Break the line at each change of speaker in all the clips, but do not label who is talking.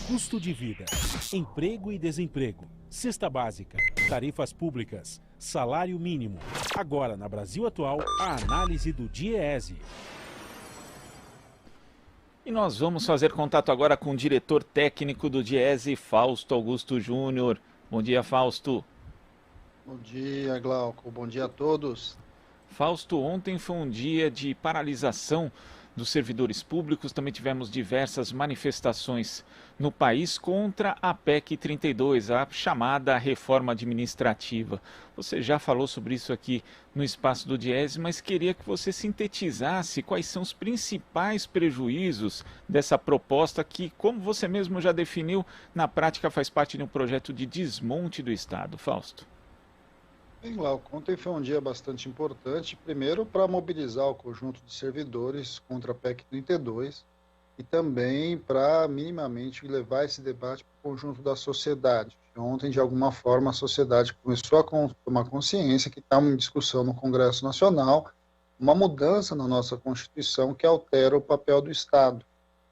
Custo de vida, emprego e desemprego, cesta básica, tarifas públicas, salário mínimo. Agora, na Brasil Atual, a análise do DIEESE.
E nós vamos fazer contato agora com o diretor técnico do DIEESE, Fausto Augusto Júnior. Bom dia, Fausto.
Bom dia, Glauco. Bom dia a todos.
Fausto, ontem foi um dia de paralisação dos servidores públicos. Também tivemos diversas manifestações no país contra a PEC 32, a chamada reforma administrativa. Você já falou sobre isso aqui no espaço do DIEESE, mas queria que você sintetizasse quais são os principais prejuízos dessa proposta que, como você mesmo já definiu, na prática faz parte de um projeto de desmonte do Estado. Fausto.
Bem, Glauco, ontem foi um dia bastante importante, primeiro para mobilizar o conjunto de servidores contra a PEC 32 e também para minimamente levar esse debate para o conjunto da sociedade. Ontem, de alguma forma, a sociedade começou a tomar consciência que está em discussão no Congresso Nacional uma mudança na nossa Constituição que altera o papel do Estado.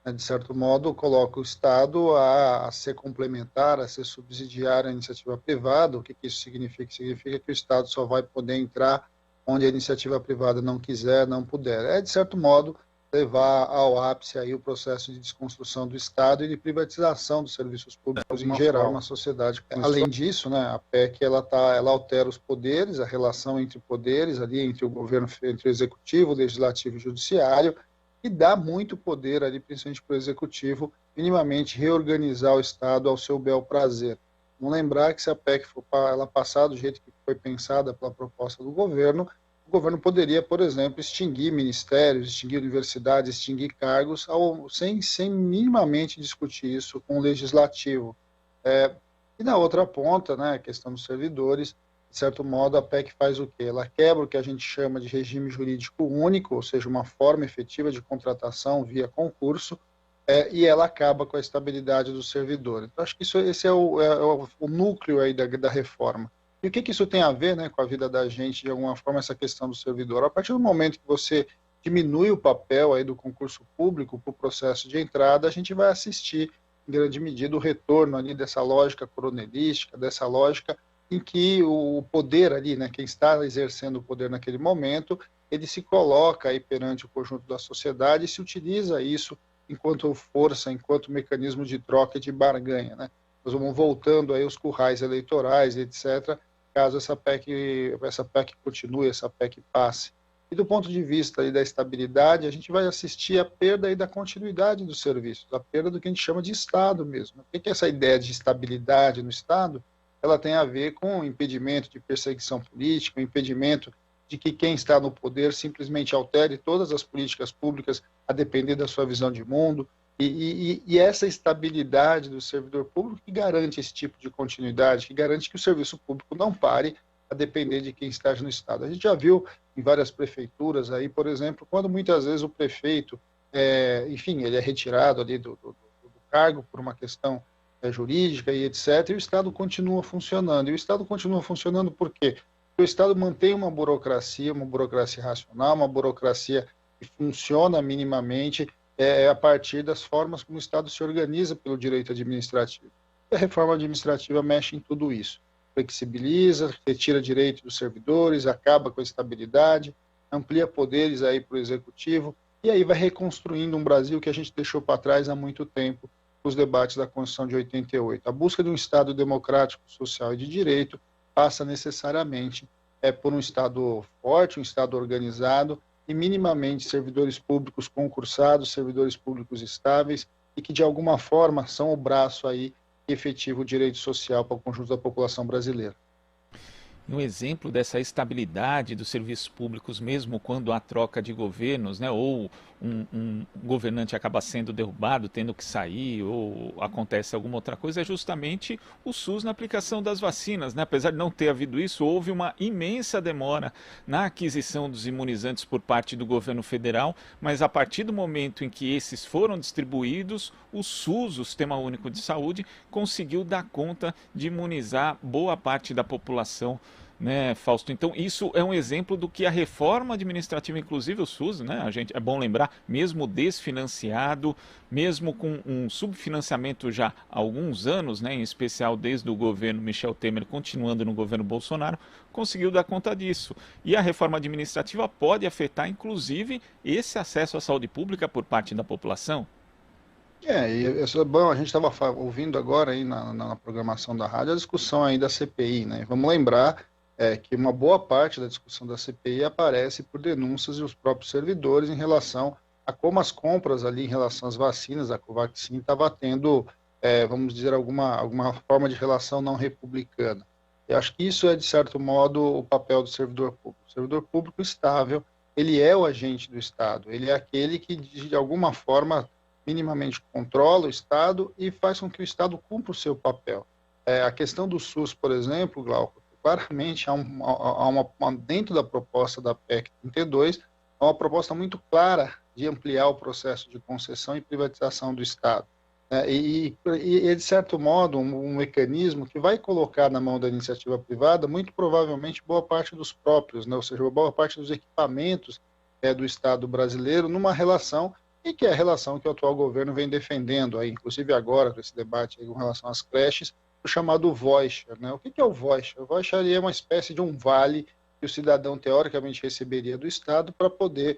De certo modo, coloca o Estado a ser complementar, a ser subsidiário à iniciativa privada. O que isso significa? Significa que o Estado só vai poder entrar onde a iniciativa privada não quiser, não puder. De certo modo, levar ao ápice aí o processo de desconstrução do Estado e de privatização dos serviços públicos em geral na sociedade. Além disso, a PEC ela altera os poderes, a relação entre poderes ali entre o governo, entre o executivo, o legislativo e o judiciário, e dá muito poder ali, principalmente para o executivo, minimamente reorganizar o Estado ao seu bel prazer. Vamos lembrar que se a PEC for ela passar do jeito que foi pensada pela proposta do governo, o governo poderia, por exemplo, extinguir ministérios, extinguir universidades, extinguir cargos, sem minimamente discutir isso com o legislativo. E na outra ponta, a questão dos servidores, de certo modo, a PEC faz o quê? Ela quebra o que a gente chama de regime jurídico único, ou seja, uma forma efetiva de contratação via concurso, e ela acaba com a estabilidade do servidor. Então, acho que esse é o núcleo aí da reforma. E o que isso tem a ver com a vida da gente, de alguma forma, essa questão do servidor? A partir do momento que você diminui o papel aí do concurso público para o processo de entrada, a gente vai assistir, em grande medida, o retorno ali dessa lógica coronelística, dessa lógica em que o poder ali, quem está exercendo o poder naquele momento, ele se coloca aí perante o conjunto da sociedade e se utiliza isso enquanto força, enquanto mecanismo de troca e de barganha. Nós vamos voltando aí os currais eleitorais, etc., caso essa PEC continue, essa PEC passe. E do ponto de vista aí da estabilidade, a gente vai assistir a perda aí da continuidade dos serviços, a perda do que a gente chama de Estado mesmo. O que é essa ideia de estabilidade no Estado? Ela tem a ver com o impedimento de perseguição política, o impedimento de que quem está no poder simplesmente altere todas as políticas públicas a depender da sua visão de mundo, e essa estabilidade do servidor público que garante esse tipo de continuidade, que garante que o serviço público não pare a depender de quem esteja no Estado. A gente já viu em várias prefeituras, aí, por exemplo, quando muitas vezes o prefeito, ele é retirado ali do cargo por uma questão jurídica e etc., e o Estado continua funcionando. E o Estado continua funcionando por quê? Porque o Estado mantém uma burocracia racional, uma burocracia que funciona minimamente a partir das formas como o Estado se organiza pelo direito administrativo. E a reforma administrativa mexe em tudo isso. Flexibiliza, retira direitos dos servidores, acaba com a estabilidade, amplia poderes aí para o executivo, e aí vai reconstruindo um Brasil que a gente deixou para trás há muito tempo, os debates da Constituição de 88. A busca de um Estado democrático, social e de direito passa necessariamente por um Estado forte, um Estado organizado e minimamente servidores públicos concursados, servidores públicos estáveis e que de alguma forma são o braço aí que efetiva o direito social para o conjunto da população brasileira.
Um exemplo dessa estabilidade dos serviços públicos, mesmo quando há troca de governos, ou um governante acaba sendo derrubado, tendo que sair, ou acontece alguma outra coisa, é justamente o SUS na aplicação das vacinas. Apesar de não ter havido isso, houve uma imensa demora na aquisição dos imunizantes por parte do governo federal, mas a partir do momento em que esses foram distribuídos, o SUS, o Sistema Único de Saúde, conseguiu dar conta de imunizar boa parte da população né, Fausto? Então, isso é um exemplo do que a reforma administrativa, inclusive o SUS, né, é bom lembrar, mesmo desfinanciado, mesmo com um subfinanciamento já há alguns anos, né, em especial desde o governo Michel Temer, continuando no governo Bolsonaro, conseguiu dar conta disso. E a reforma administrativa pode afetar, inclusive, esse acesso à saúde pública por parte da população.
E isso é bom, a gente estava ouvindo agora aí na programação da rádio a discussão aí da CPI, né? Vamos lembrar que uma boa parte da discussão da CPI aparece por denúncias dos próprios servidores em relação a como as compras ali em relação às vacinas, a Covaxin, estava tendo, vamos dizer, alguma forma de relação não republicana. Eu acho que isso é, de certo modo, o papel do servidor público. O servidor público estável, ele é o agente do Estado, ele é aquele que, de alguma forma, minimamente controla o Estado e faz com que o Estado cumpra o seu papel. A questão do SUS, por exemplo, Glauco, claramente dentro da proposta da PEC 32, há uma proposta muito clara de ampliar o processo de concessão e privatização do Estado. E de certo modo, um mecanismo que vai colocar na mão da iniciativa privada, muito provavelmente, boa parte dos próprios, né? Ou seja, boa parte dos equipamentos do Estado brasileiro, numa relação e que é a relação que o atual governo vem defendendo, aí, inclusive agora, com esse debate aí, com relação às creches, o chamado voucher, né? O que é o voucher? O voucher é uma espécie de um vale que o cidadão, teoricamente, receberia do Estado para poder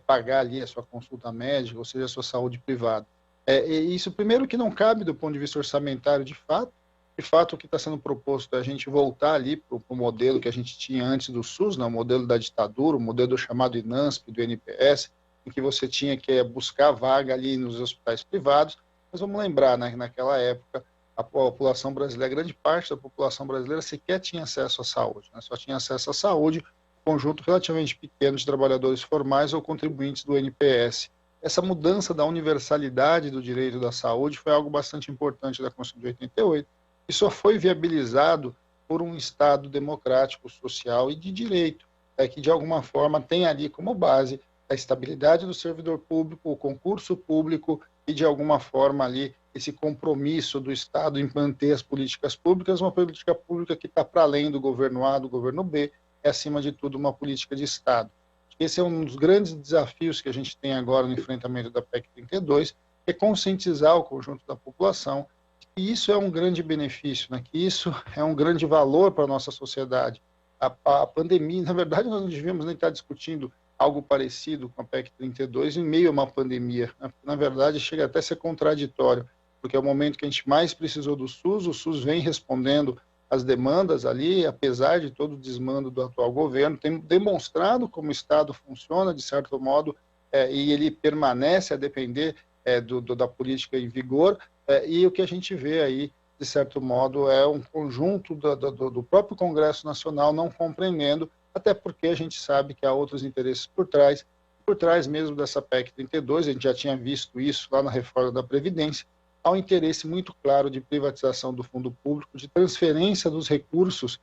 pagar ali a sua consulta médica, ou seja, a sua saúde privada. E isso, primeiro, que não cabe do ponto de vista orçamentário, de fato. De fato, o que está sendo proposto é a gente voltar ali para o modelo que a gente tinha antes do SUS, né? O modelo da ditadura, o modelo do chamado INASP, do NPS, em que você tinha que buscar vaga ali nos hospitais privados. Mas vamos lembrar, né, que naquela época a população brasileira, grande parte da população brasileira sequer tinha acesso à saúde, né? Só tinha acesso à saúde um conjunto relativamente pequeno de trabalhadores formais ou contribuintes do NPS. Essa mudança da universalidade do direito da saúde foi algo bastante importante da Constituição de 88 e só foi viabilizado por um Estado democrático, social e de direito, que de alguma forma tem ali como base a estabilidade do servidor público, o concurso público e, de alguma forma, ali esse compromisso do Estado em manter as políticas públicas, uma política pública que está para além do governo A, do governo B, é, acima de tudo, uma política de Estado. Esse é um dos grandes desafios que a gente tem agora no enfrentamento da PEC 32, é conscientizar o conjunto da população que isso é um grande benefício, né? Que isso é um grande valor para a nossa sociedade. A pandemia, na verdade, nós não devíamos nem estar discutindo algo parecido com a PEC 32 em meio a uma pandemia. Na verdade, chega até a ser contraditório, porque é o momento que a gente mais precisou do SUS, o SUS vem respondendo às demandas ali, apesar de todo o desmando do atual governo, tem demonstrado como o Estado funciona, de certo modo, e ele permanece a depender da política em vigor, e o que a gente vê aí, de certo modo, é um conjunto do próprio Congresso Nacional não compreendendo, até porque a gente sabe que há outros interesses por trás mesmo dessa PEC 32, a gente já tinha visto isso lá na reforma da Previdência, há um interesse muito claro de privatização do fundo público, de transferência dos recursos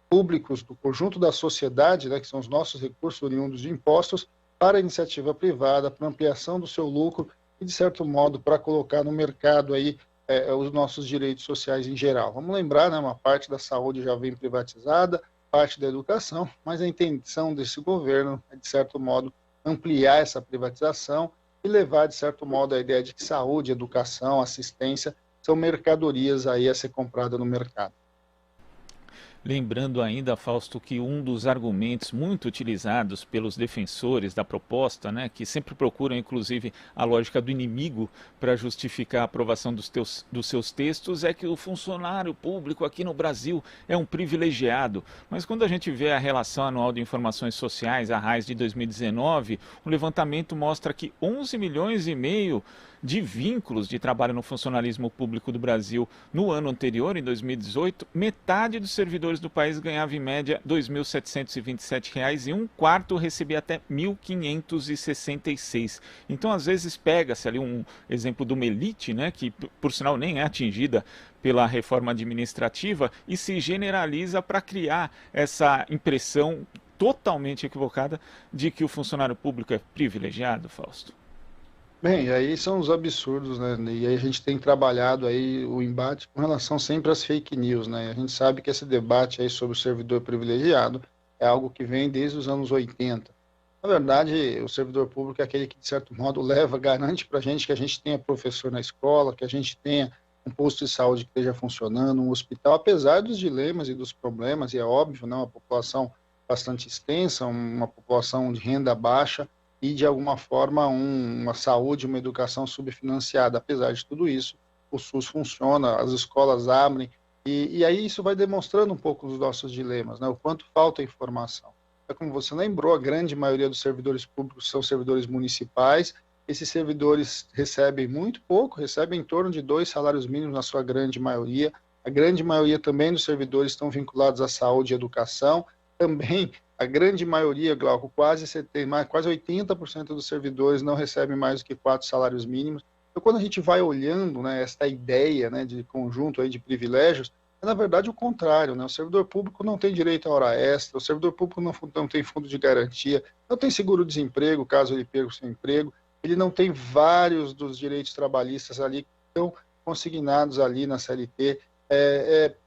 públicos do conjunto da sociedade, né, que são os nossos recursos oriundos de impostos, para a iniciativa privada, para ampliação do seu lucro e, de certo modo, para colocar no mercado aí os nossos direitos sociais em geral. Vamos lembrar, né, uma parte da saúde já vem privatizada, parte da educação, mas a intenção desse governo é, de certo modo, ampliar essa privatização e levar, de certo modo, a ideia de que saúde, educação, assistência são mercadorias aí a ser comprada no mercado.
Lembrando ainda, Fausto, que um dos argumentos muito utilizados pelos defensores da proposta, né, que sempre procuram, inclusive, a lógica do inimigo para justificar a aprovação dos seus textos, é que o funcionário público aqui no Brasil é um privilegiado. Mas quando a gente vê a Relação Anual de Informações Sociais, a RAIS de 2019, o levantamento mostra que 11 milhões e meio de vínculos de trabalho no funcionalismo público do Brasil no ano anterior, em 2018, metade dos servidores do país ganhava em média R$ 2.727 e um quarto recebia até R$ 1.566. Então, às vezes, pega-se ali um exemplo de uma elite, né, que, por sinal, nem é atingida pela reforma administrativa e se generaliza para criar essa impressão totalmente equivocada de que o funcionário público é privilegiado, Fausto.
Bem, aí são os absurdos, né? E aí a gente tem trabalhado aí o embate com relação sempre às fake news, né? A gente sabe que esse debate aí sobre o servidor privilegiado é algo que vem desde os anos 80. Na verdade, o servidor público é aquele que, de certo modo, garante para a gente que a gente tenha professor na escola, que a gente tenha um posto de saúde que esteja funcionando, um hospital, apesar dos dilemas e dos problemas, e é óbvio, né? Uma população bastante extensa, uma população de renda baixa, e, de alguma forma, uma saúde, uma educação subfinanciada. Apesar de tudo isso, o SUS funciona, as escolas abrem, e aí isso vai demonstrando um pouco os nossos dilemas, né? O quanto falta informação. É como você lembrou, a grande maioria dos servidores públicos são servidores municipais, esses servidores recebem muito pouco, recebem em torno de 2 salários mínimos na sua grande maioria, a grande maioria também dos servidores estão vinculados à saúde e educação, também a grande maioria, Glauco, quase 80% dos servidores não recebem mais do que 4 salários mínimos. Então, quando a gente vai olhando, né, essa ideia, né, de conjunto aí de privilégios, é na verdade o contrário, né? O servidor público não tem direito a hora extra, o servidor público não tem fundo de garantia, não tem seguro-desemprego caso ele perca o seu emprego, ele não tem vários dos direitos trabalhistas ali que estão consignados ali na CLT,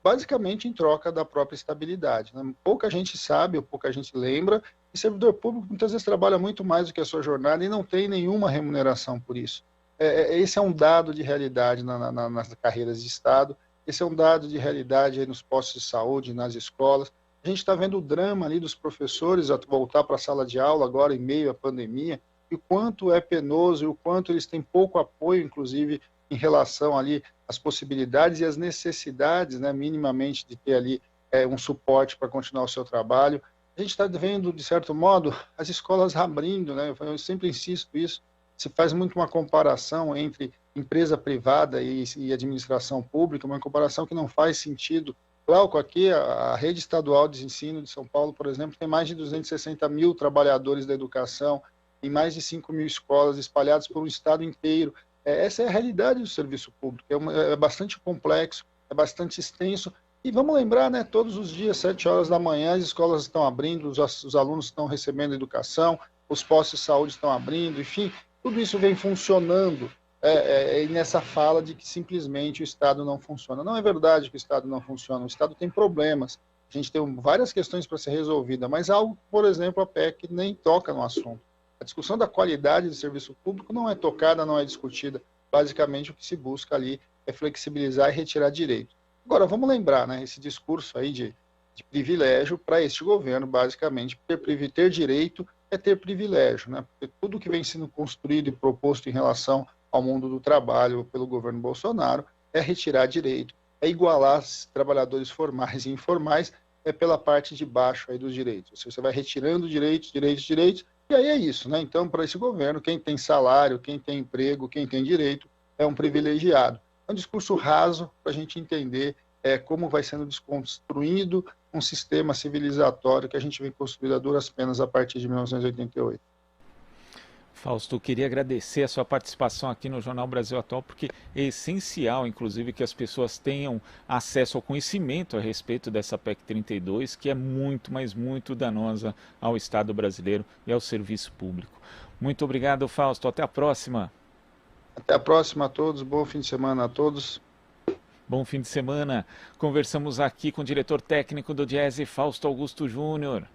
basicamente em troca da própria estabilidade, né? Pouca gente sabe, ou pouca gente lembra, que servidor público muitas vezes trabalha muito mais do que a sua jornada e não tem nenhuma remuneração por isso. Esse é um dado de realidade nas carreiras de Estado, esse é um dado de realidade aí nos postos de saúde, nas escolas. A gente está vendo o drama ali dos professores a voltar para a sala de aula agora em meio à pandemia, e o quanto é penoso e o quanto eles têm pouco apoio, inclusive, em relação ali às possibilidades e às necessidades, né, minimamente, de ter ali um suporte para continuar o seu trabalho. A gente está vendo, de certo modo, as escolas abrindo, né? Eu sempre insisto isso, se faz muito uma comparação entre empresa privada e administração pública, uma comparação que não faz sentido. Glauco, aqui a rede estadual de ensino de São Paulo, por exemplo, tem mais de 260 mil trabalhadores da educação, em mais de 5 mil escolas espalhadas por um estado inteiro. Essa é a realidade do serviço público, é bastante complexo, é bastante extenso, e vamos lembrar, né, todos os dias, 7 horas da manhã, as escolas estão abrindo, os alunos estão recebendo educação, os postos de saúde estão abrindo, enfim, tudo isso vem funcionando, nessa fala de que simplesmente o Estado não funciona. Não é verdade que o Estado não funciona, o Estado tem problemas, a gente tem várias questões para ser resolvidas, mas algo, por exemplo, a PEC nem toca no assunto. A discussão da qualidade do serviço público não é tocada, não é discutida. Basicamente, o que se busca ali é flexibilizar e retirar direitos. Agora, vamos lembrar, né, esse discurso aí de privilégio para este governo, basicamente, ter direito é ter privilégio, né? Porque tudo que vem sendo construído e proposto em relação ao mundo do trabalho pelo governo Bolsonaro é retirar direito, é igualar trabalhadores formais e informais pela parte de baixo aí dos direitos. Você vai retirando direitos, e aí é isso, né? Então, para esse governo, quem tem salário, quem tem emprego, quem tem direito, é um privilegiado. É um discurso raso para a gente entender como vai sendo desconstruído um sistema civilizatório que a gente vem construindo a duras penas a partir de 1988.
Fausto, queria agradecer a sua participação aqui no Jornal Brasil Atual, porque é essencial, inclusive, que as pessoas tenham acesso ao conhecimento a respeito dessa PEC 32, que é muito, mas muito danosa ao Estado brasileiro e ao serviço público. Muito obrigado, Fausto. Até a próxima.
Até a próxima a todos. Bom fim de semana a todos.
Bom fim de semana. Conversamos aqui com o diretor técnico do Diese, Fausto Augusto Júnior.